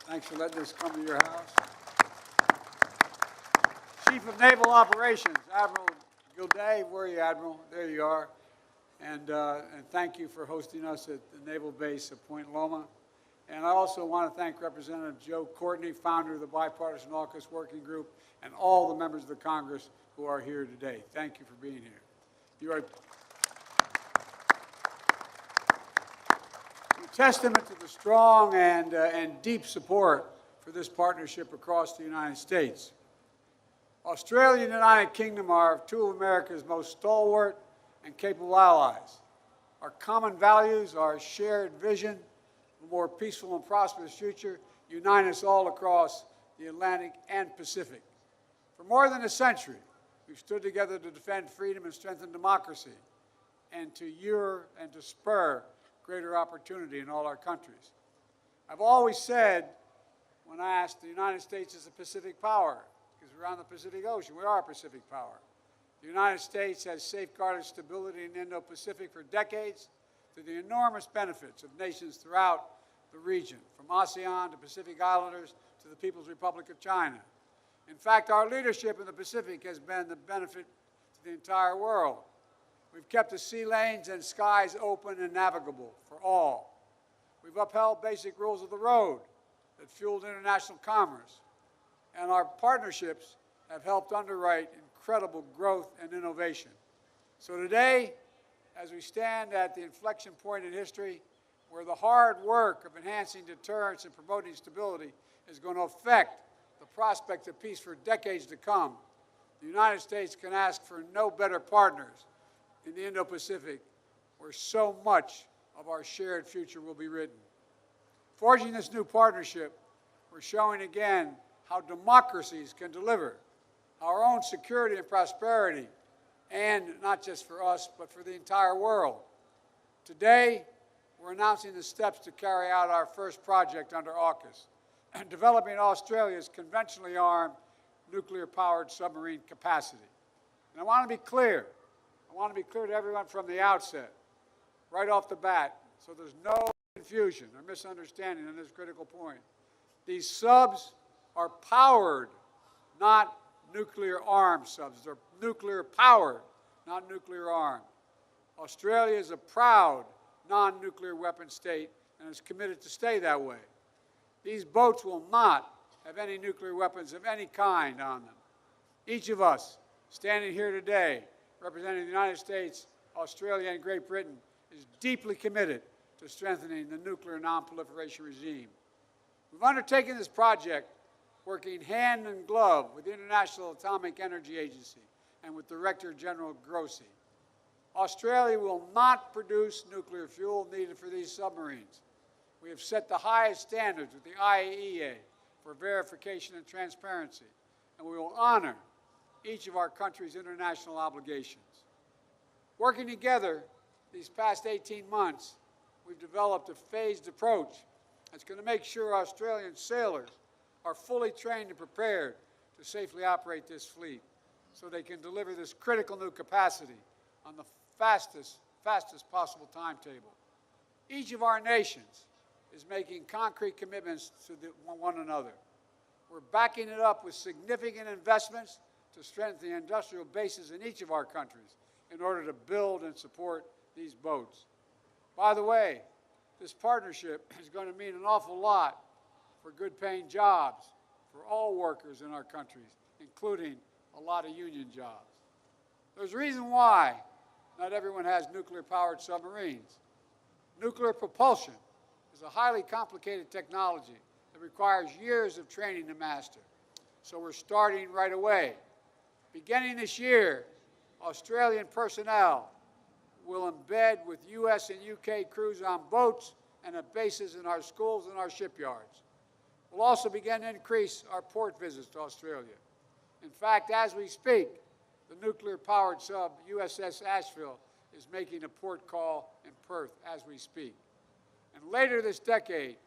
Thanks for letting us come to your house. Chief of Naval Operations, Admiral Gilday. Where are you, Admiral? There you are. And thank you for hosting us at the Naval Base of Point Loma. And I also want to thank Representative Joe Courtney, founder of the Bipartisan AUKUS Working Group, and all the members of the Congress who are here today. Thank you for being here. You are a testament to the strong and deep support for this partnership across the United States. Australia and the United Kingdom are two of America's most stalwart and capable allies. Our common values, our shared vision of a more peaceful and prosperous future unite us all across the Atlantic and Pacific. For more than a century, we've stood together to defend freedom and strengthen democracy, and to spur greater opportunity in all our countries. I've always said, when asked, the United States is a Pacific power, because we're on the Pacific Ocean. We are a Pacific power. The United States has safeguarded stability in the Indo-Pacific for decades to the enormous benefits of nations throughout the region, from ASEAN to Pacific Islanders to the People's Republic of China. In fact, our leadership in the Pacific has been the benefit to the entire world. We've kept the sea lanes and skies open and navigable for all. We've upheld basic rules of the road that fueled international commerce. And our partnerships have helped underwrite incredible growth and innovation. So today, as we stand at the inflection point in history, where the hard work of enhancing deterrence and promoting stability is going to affect the prospect of peace for decades to come, the United States can ask for no better partners in the Indo-Pacific, where so much of our shared future will be written. Forging this new partnership, we're showing again how democracies can deliver our own security and prosperity, and not just for us, but for the entire world. Today, we're announcing the steps to carry out our first project under AUKUS, developing Australia's conventionally armed nuclear-powered submarine capacity. And I want to be clear. I want to be clear to everyone from the outset, right off the bat, so there's no confusion or misunderstanding on this critical point. These subs are powered, not nuclear-armed subs. They're nuclear-powered, not nuclear-armed. Australia is a proud non-nuclear weapon state and is committed to stay that way. These boats will not have any nuclear weapons of any kind on them. Each of us standing here today, representing the United States, Australia, and Great Britain, is deeply committed to strengthening the nuclear non-proliferation regime. We've undertaken this project working hand in glove with the International Atomic Energy Agency and with Director General Grossi. Australia will not produce nuclear fuel needed for these submarines. We have set the highest standards with the IAEA for verification and transparency, and we will honor each of our country's international obligations. Working together these past 18 months, we've developed a phased approach that's going to make sure Australian sailors are fully trained and prepared to safely operate this fleet so they can deliver this critical new capacity on the fastest possible timetable. Each of our nations is making concrete commitments to one another. We're backing it up with significant investments to strengthen the industrial bases in each of our countries in order to build and support these boats. By the way, this partnership is going to mean an awful lot for good-paying jobs for all workers in our countries, including a lot of union jobs. There's a reason why not everyone has nuclear-powered submarines. Nuclear propulsion is a highly complicated technology that requires years of training to master. So we're starting right away. Beginning this year, Australian personnel will embed with U.S. and U.K. crews on boats and at bases in our schools and our shipyards. We'll also begin to increase our port visits to Australia. In fact, as we speak, the nuclear-powered sub USS Asheville is making a port call in Perth as we speak. And later this decade,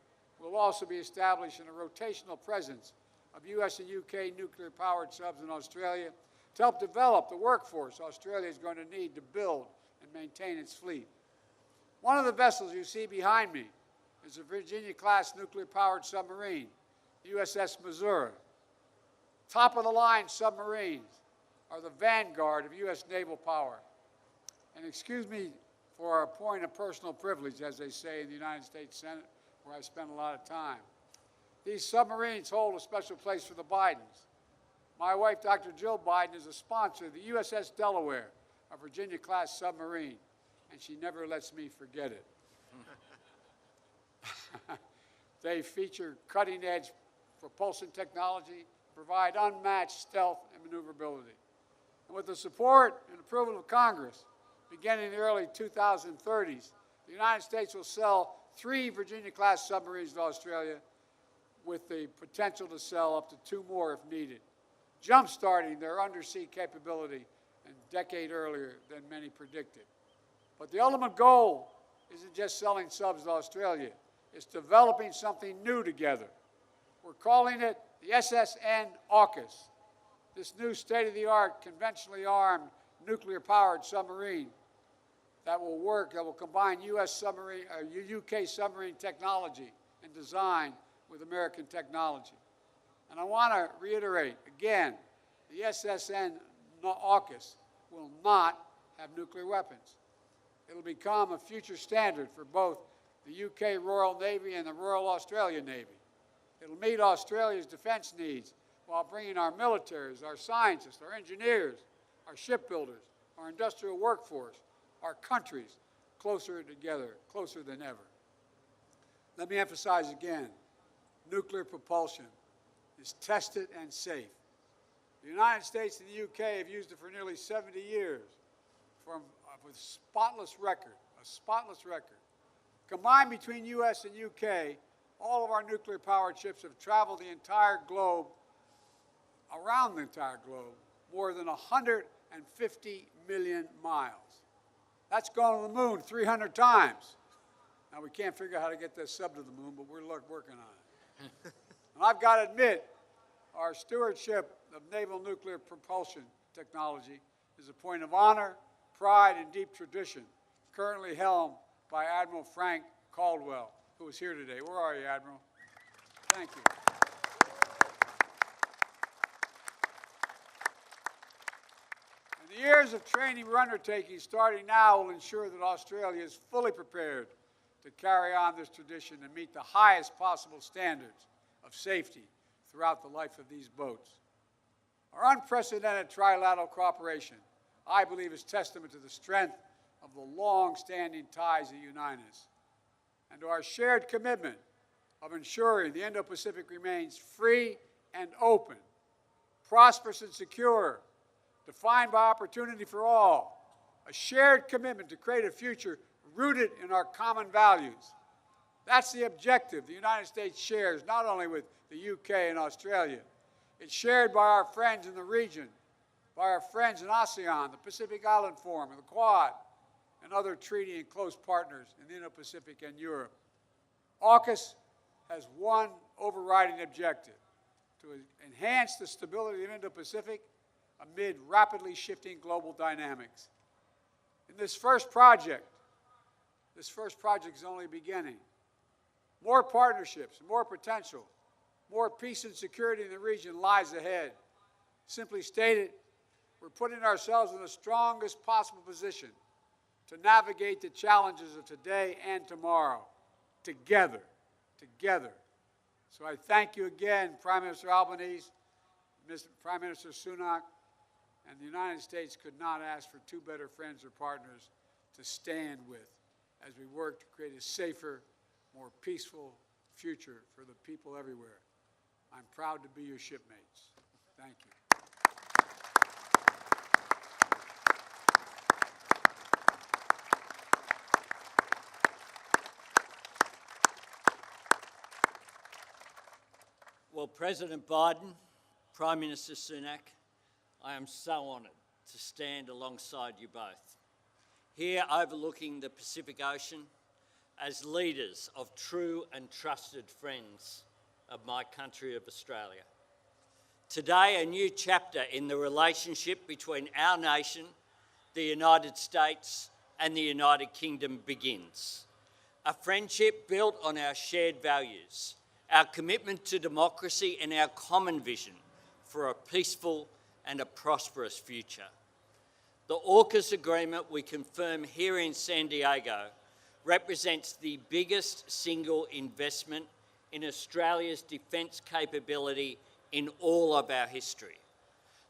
we'll also be establishing a rotational presence of U.S. and U.K. nuclear-powered subs in Australia to help develop the workforce Australia is going to need to build and maintain its fleet. One of the vessels you see behind me is a Virginia-class nuclear-powered submarine USS Missouri. Top-of-the-line submarines are the vanguard of U.S. naval power. And excuse me for a point of personal privilege, as they say in the United States Senate, where I spend a lot of time. These submarines hold a special place for the Bidens. My wife, Dr. Jill Biden, is a sponsor of the USS Delaware, a Virginia-class submarine, and she never lets me forget it. They feature cutting-edge propulsion technology, provide unmatched stealth and maneuverability. And with the support and approval of Congress, beginning in the early 2030s, the United States will sell 3 Virginia-class submarines to Australia with the potential to sell up to 2 more if needed, jump-starting their undersea capability a decade earlier than many predicted. But the ultimate goal isn't just selling subs to Australia. It's developing something new together. We're calling it the SSN AUKUS, this new state-of-the-art, conventionally armed, nuclear-powered submarine that will combine UK submarine technology and design with American technology. And I want to reiterate again, the SSN AUKUS will not have nuclear weapons. It'll become a future standard for both the UK Royal Navy and the Royal Australian Navy. It'll meet Australia's defense needs while bringing our militaries, our scientists, our engineers, our shipbuilders, our industrial workforce, our countries closer together, closer than ever. Let me emphasize again, nuclear propulsion is tested and safe. The United States and the UK have used it for nearly 70 years with a spotless record. Combined between US and UK, all of our nuclear-powered ships have traveled the entire globe, around the entire globe, more than 150 million miles. That's gone to the moon 300 times. Now, we can't figure out how to get this sub to the moon, but we're working on it. And I've got to admit, our stewardship of naval nuclear propulsion technology is a point of honor, pride, and deep tradition, currently helmed by Admiral Frank Caldwell, who is here today. Where are you, Admiral? Thank you. And the years of training we're undertaking starting now will ensure that Australia is fully prepared to carry on this tradition and meet the highest possible standards of safety throughout the life of these boats. Our unprecedented trilateral cooperation, I believe, is testament to the strength of the long-standing ties that unite us, and to our shared commitment of ensuring the Indo-Pacific remains free and open, prosperous and secure, defined by opportunity for all, a shared commitment to create a future rooted in our common values. That's the objective the United States shares not only with the UK and Australia. It's shared by our friends in the region, by our friends in ASEAN, the Pacific Island Forum, and the Quad, and other treaty and close partners in the Indo-Pacific and Europe. AUKUS has one overriding objective: to enhance the stability of the Indo-Pacific amid rapidly shifting global dynamics. In this first project is only beginning. More partnerships, more potential, more peace and security in the region lies ahead. Simply stated, we're putting ourselves in the strongest possible position to navigate the challenges of today and tomorrow, together. So I thank you again, Prime Minister Albanese, Prime Minister Sunak, and the United States could not ask for 2 better friends or partners to stand with as we work to create a safer, more peaceful future for the people everywhere. I'm proud to be your shipmates. Thank you. Well, President Biden, Prime Minister Sunak, I am so honoured to stand alongside you both, here overlooking the Pacific Ocean as leaders of true and trusted friends of my country of Australia. Today, a new chapter in the relationship between our nation, the United States, and the United Kingdom begins. A friendship built on our shared values, our commitment to democracy and our common vision for a peaceful and a prosperous future. The AUKUS agreement we confirm here in San Diego represents the biggest single investment in Australia's defence capability in all of our history,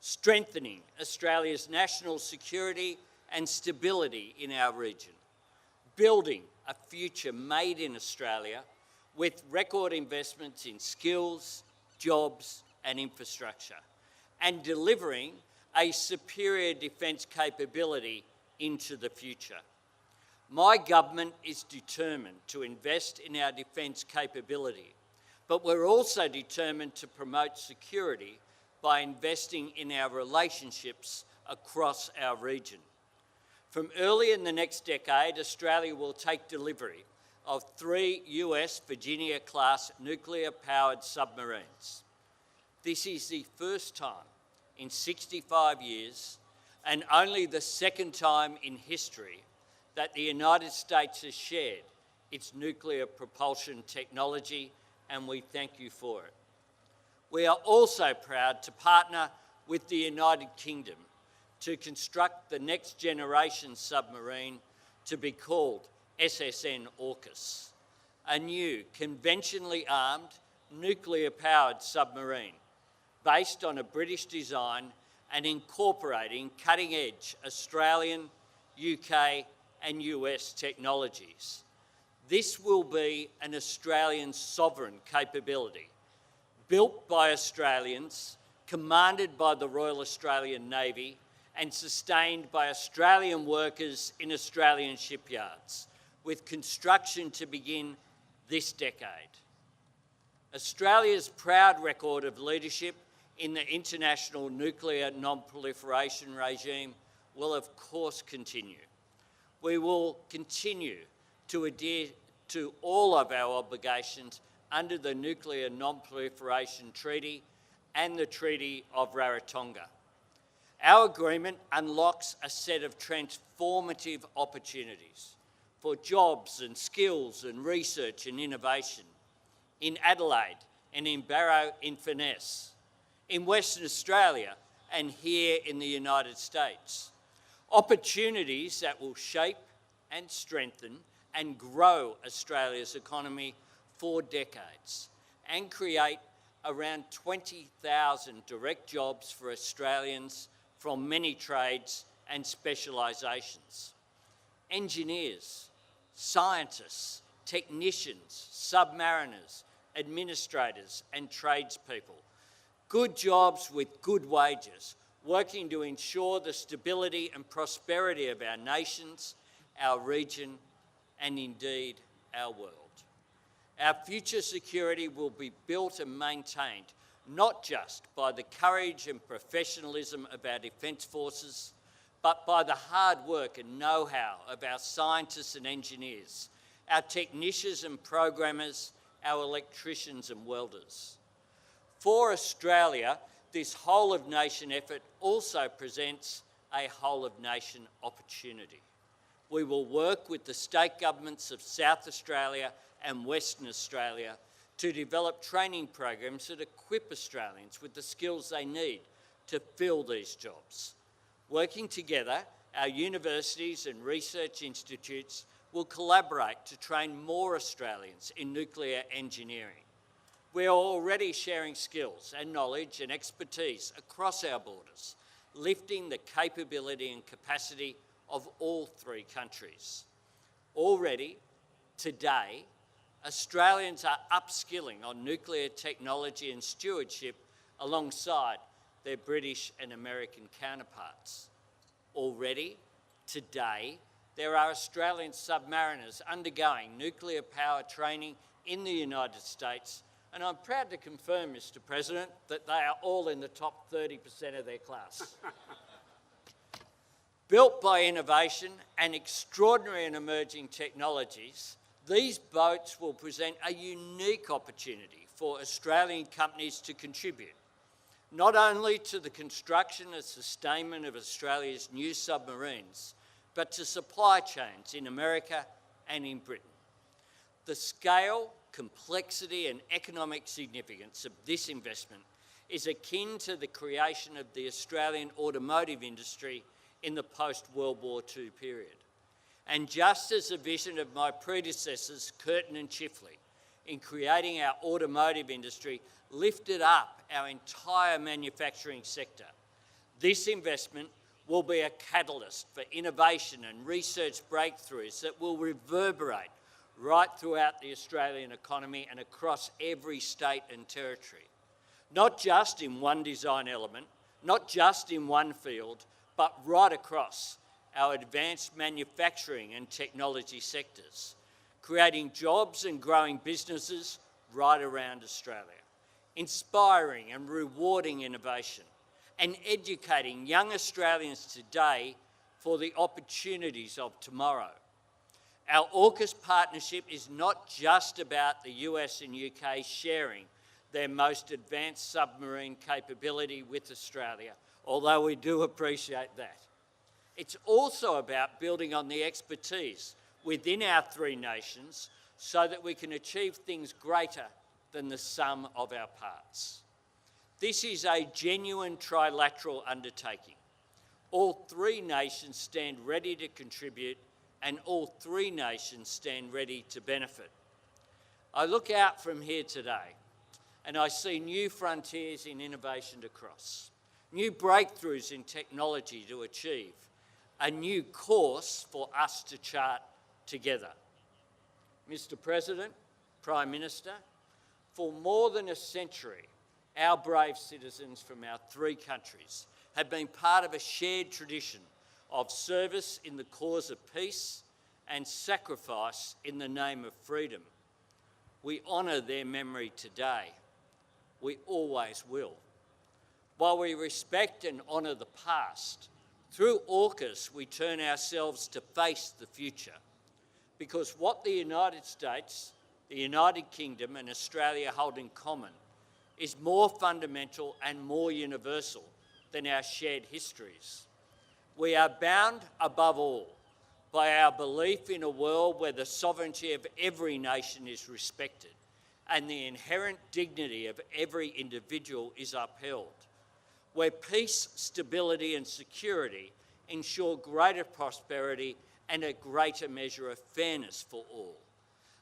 strengthening Australia's national security and stability in our region, building a future made in Australia with record investments in skills, jobs and infrastructure, and delivering a superior defence capability into the future. My government is determined to invest in our defence capability, but we're also determined to promote security by investing in our relationships across our region. From early in the next decade, Australia will take delivery of 3 US Virginia-class nuclear-powered submarines. This is the first time in 65 years, and only the second time in history, that the United States has shared its nuclear propulsion technology, and we thank you for it. We are also proud to partner with the United Kingdom to construct the next generation submarine to be called SSN AUKUS, a new conventionally armed nuclear-powered submarine based on a British design and incorporating cutting-edge Australian, UK and US technologies. This will be an Australian sovereign capability, built by Australians, commanded by the Royal Australian Navy and sustained by Australian workers in Australian shipyards, with construction to begin this decade. Australia's proud record of leadership in the international nuclear non-proliferation regime will of course continue. We will continue to adhere to all of our obligations under the Nuclear Non-Proliferation Treaty and the Treaty of Rarotonga. Our agreement unlocks a set of transformative opportunities for jobs and skills and research and innovation in Adelaide and in Barrow-in-Furness, in Western Australia and here in the United States. Opportunities that will shape and strengthen and grow Australia's economy for decades and create around 20,000 direct jobs for Australians from many trades and specialisations. Engineers, scientists, technicians, submariners, administrators and tradespeople. Good jobs with good wages, working to ensure the stability and prosperity of our nations, our region, and indeed our world. Our future security will be built and maintained not just by the courage and professionalism of our defence forces, but by the hard work and know-how of our scientists and engineers, our technicians and programmers, our electricians and welders. For Australia, this whole-of-nation effort also presents a whole-of-nation opportunity. We will work with the state governments of South Australia and Western Australia to develop training programs that equip Australians with the skills they need to fill these jobs. Working together, our universities and research institutes will collaborate to train more Australians in nuclear engineering. We are already sharing skills and knowledge and expertise across our borders, lifting the capability and capacity of all 3 countries. Already, today, Australians are upskilling on nuclear technology and stewardship alongside their British and American counterparts. Already, today, there are Australian submariners undergoing nuclear power training in the United States, and I'm proud to confirm, Mr. President, that they are all in the top 30% of their class. Built by innovation and extraordinary and emerging technologies, these boats will present a unique opportunity for Australian companies to contribute, not only to the construction and sustainment of Australia's new submarines, but to supply chains in America and in Britain. The scale complexity and economic significance of this investment is akin to the creation of the Australian automotive industry in the post-World War II period. And just as the vision of my predecessors, Curtin and Chifley, in creating our automotive industry lifted up our entire manufacturing sector, this investment will be a catalyst for innovation and research breakthroughs that will reverberate right throughout the Australian economy and across every state and territory. Not just in one design element, not just in one field, but right across our advanced manufacturing and technology sectors, creating jobs and growing businesses right around Australia, inspiring and rewarding innovation, and educating young Australians today for the opportunities of tomorrow. Our AUKUS partnership is not just about the US and UK sharing their most advanced submarine capability with Australia, although we do appreciate that. It's also about building on the expertise within our three nations so that we can achieve things greater than the sum of our parts. This is a genuine trilateral undertaking. All three nations stand ready to contribute, and all three nations stand ready to benefit. I look out from here today and I see new frontiers in innovation to cross, new breakthroughs in technology to achieve, a new course for us to chart together. Mr. President, Prime Minister, for more than a century, our brave citizens from our three countries have been part of a shared tradition of service in the cause of peace and sacrifice in the name of freedom. We honour their memory today. We always will. While we respect and honour the past, through AUKUS we turn ourselves to face the future, because what the United States, the United Kingdom and Australia hold in common is more fundamental and more universal than our shared histories. We are bound, above all, by our belief in a world where the sovereignty of every nation is respected and the inherent dignity of every individual is upheld, where peace, stability and security ensure greater prosperity and a greater measure of fairness for all,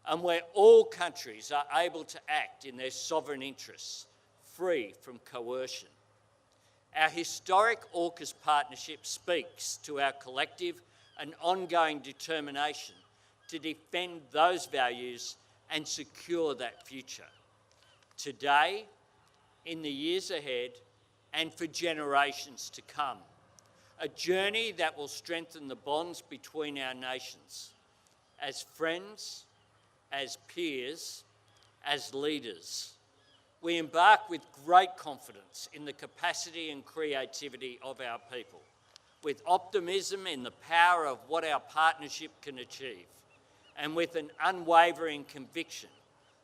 and where all countries are able to act in their sovereign interests, free from coercion. Our historic AUKUS partnership speaks to our collective and ongoing determination to defend those values and secure that future, today, in the years ahead, and for generations to come. A journey that will strengthen the bonds between our nations, as friends, as peers, as leaders. We embark with great confidence in the capacity and creativity of our people, with optimism in the power of what our partnership can achieve, and with an unwavering conviction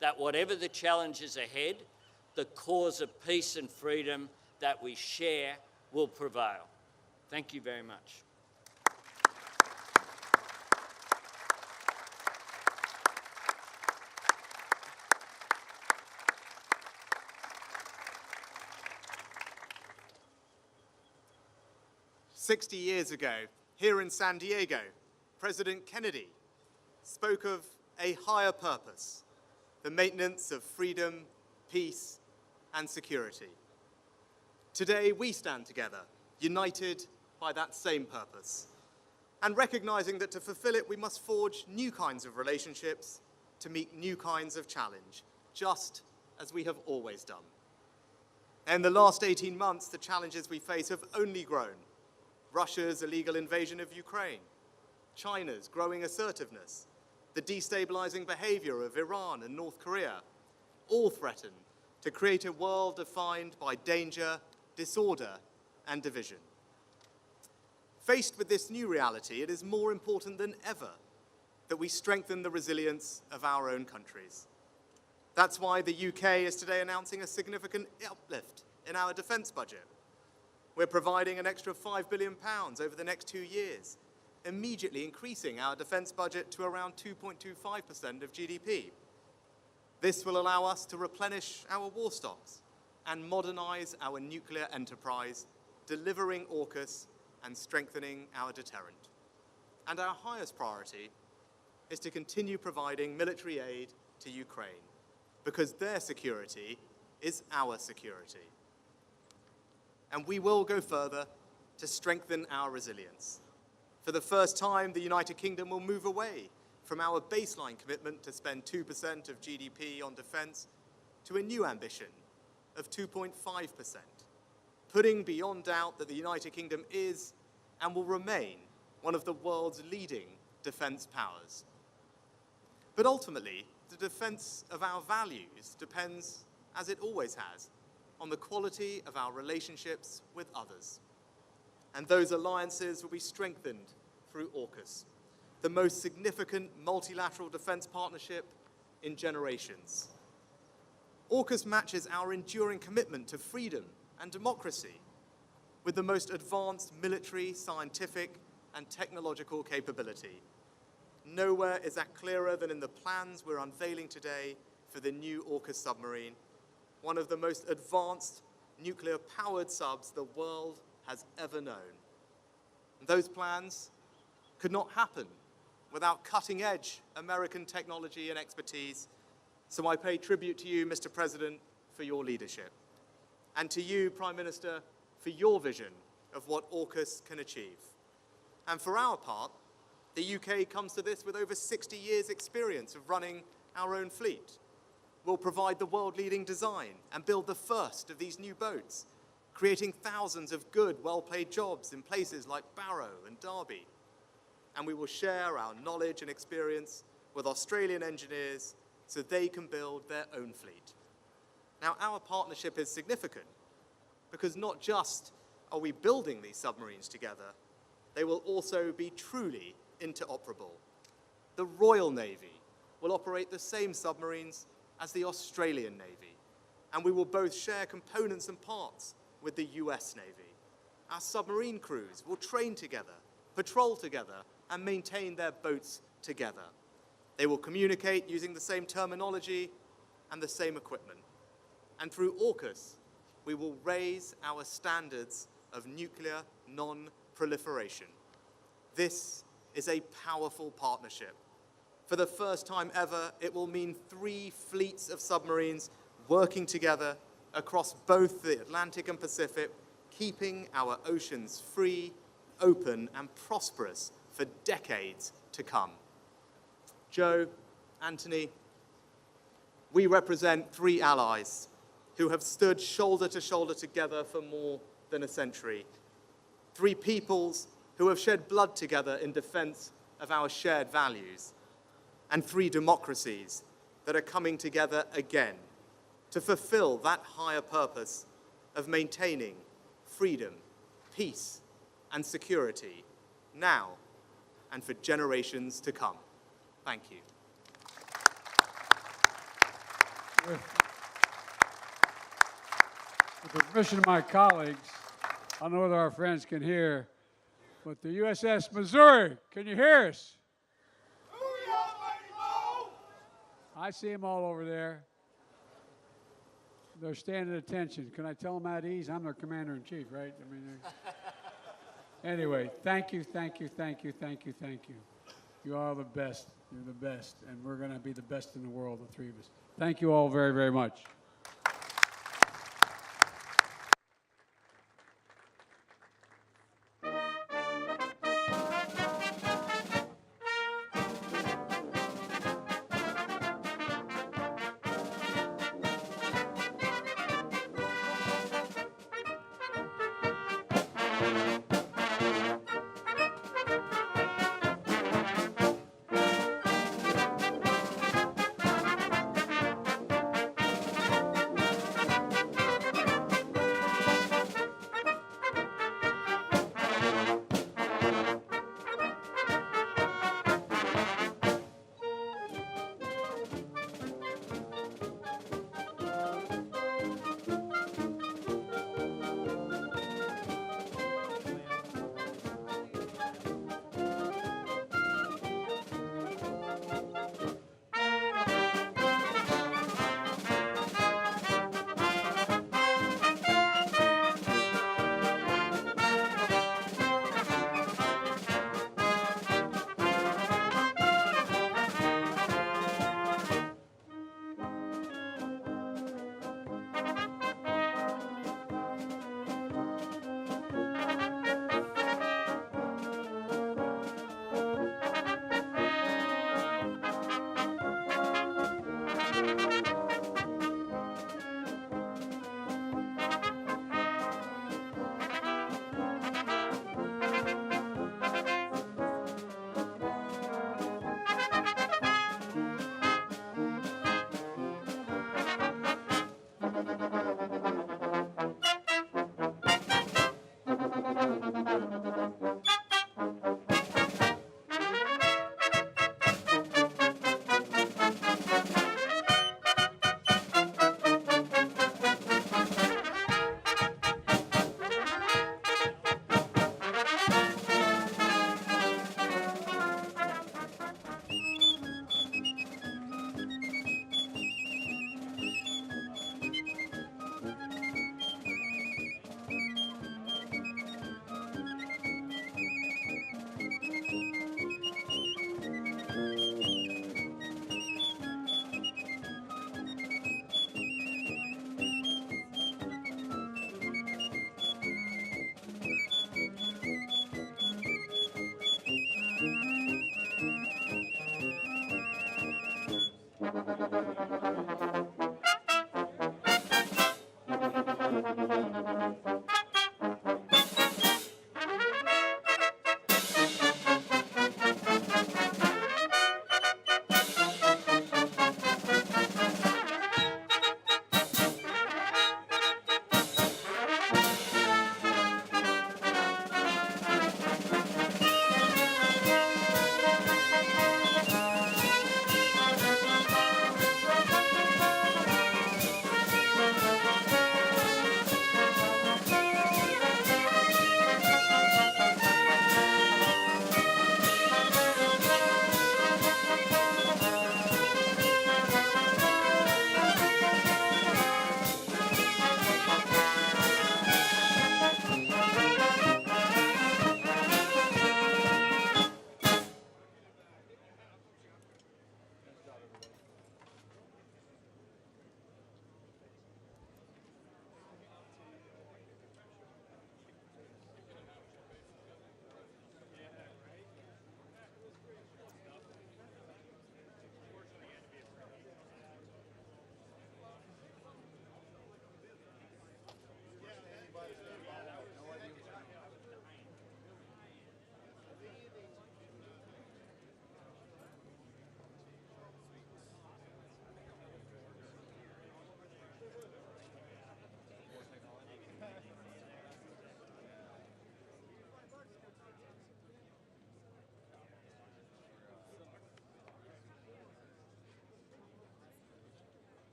that whatever the challenges ahead, the cause of peace and freedom that we share will prevail. Thank you very much. "60 years ago, here in San Diego, President Kennedy spoke of a higher purpose, the maintenance of freedom, peace, and security. Today, we stand together, united by that same purpose, and recognizing that to fulfill it, we must forge new kinds of relationships to meet new kinds of challenge, just as we have always done. In the last 18 months, the challenges we face have only grown. Russia's illegal invasion of Ukraine, China's growing assertiveness, the destabilizing behavior of Iran and North Korea, all threaten to create a world defined by danger, disorder, and division. Faced with this new reality, it is more important than ever that we strengthen the resilience of our own countries. That's why the UK is today announcing a significant uplift in our defence budget. We're providing an extra £5 billion over the next 2 years, immediately increasing our defence budget to around 2.25% of GDP. This will allow us to replenish our war stocks and modernize our nuclear enterprise, delivering AUKUS and strengthening our deterrent. And our highest priority is to continue providing military aid to Ukraine, because their security is our security. And we will go further to strengthen our resilience. For the first time, the United Kingdom will move away from our baseline commitment to spend 2% of GDP on defense to a new ambition of 2.5%, putting beyond doubt that the United Kingdom is and will remain one of the world's leading defense powers. But ultimately, the defense of our values depends, as it always has, on the quality of our relationships with others. And those alliances will be strengthened through AUKUS, the most significant multilateral defense partnership in generations. AUKUS matches our enduring commitment to freedom and democracy with the most advanced military, scientific, and technological capability. Nowhere is that clearer than in the plans we're unveiling today for the new AUKUS submarine, one of the most advanced nuclear-powered subs the world has ever known. And those plans could not happen without cutting-edge American technology and expertise, so I pay tribute to you, Mr. President, for your leadership, and to you, Prime Minister, for your vision of what AUKUS can achieve. And for our part, the UK comes to this with over 60 years' experience of running our own fleet. We'll provide the world-leading design and build the first of these new boats, creating thousands of good, well-paid jobs in places like Barrow and Derby. And we will share our knowledge and experience with Australian engineers so they can build their own fleet. Now, our partnership is significant because not just are we building these submarines together, they will also be truly interoperable. The Royal Navy will operate the same submarines as the Australian Navy, and we will both share components and parts with the US Navy. Our submarine crews will train together, patrol together, and maintain their boats together. They will communicate using the same terminology and the same equipment. And through AUKUS, we will raise our standards of nuclear non-proliferation. This is a powerful partnership. For the first time ever, it will mean 3 fleets of submarines working together across both the Atlantic and Pacific, keeping our oceans free, open, and prosperous for decades to come. Joe, Anthony, we represent 3 allies who have stood shoulder to shoulder together for more than a century. 3 peoples who have shed blood together in defense of our shared values. And 3 democracies that are coming together again to fulfill that higher purpose of maintaining freedom, peace, and security now and for generations to come. Thank you. With the permission of my colleagues, I don't know whether our friends can hear, but the USS Missouri, can you hear us? I see them all over there. They're standing at attention. Can I tell them at ease? I'm their commander-in-chief, right? I mean, anyway, thank you, thank you, thank you, thank you, thank you. You are the best. You're the best. And we're going to be the best in the world, the 3 of us. Thank you all very, very much.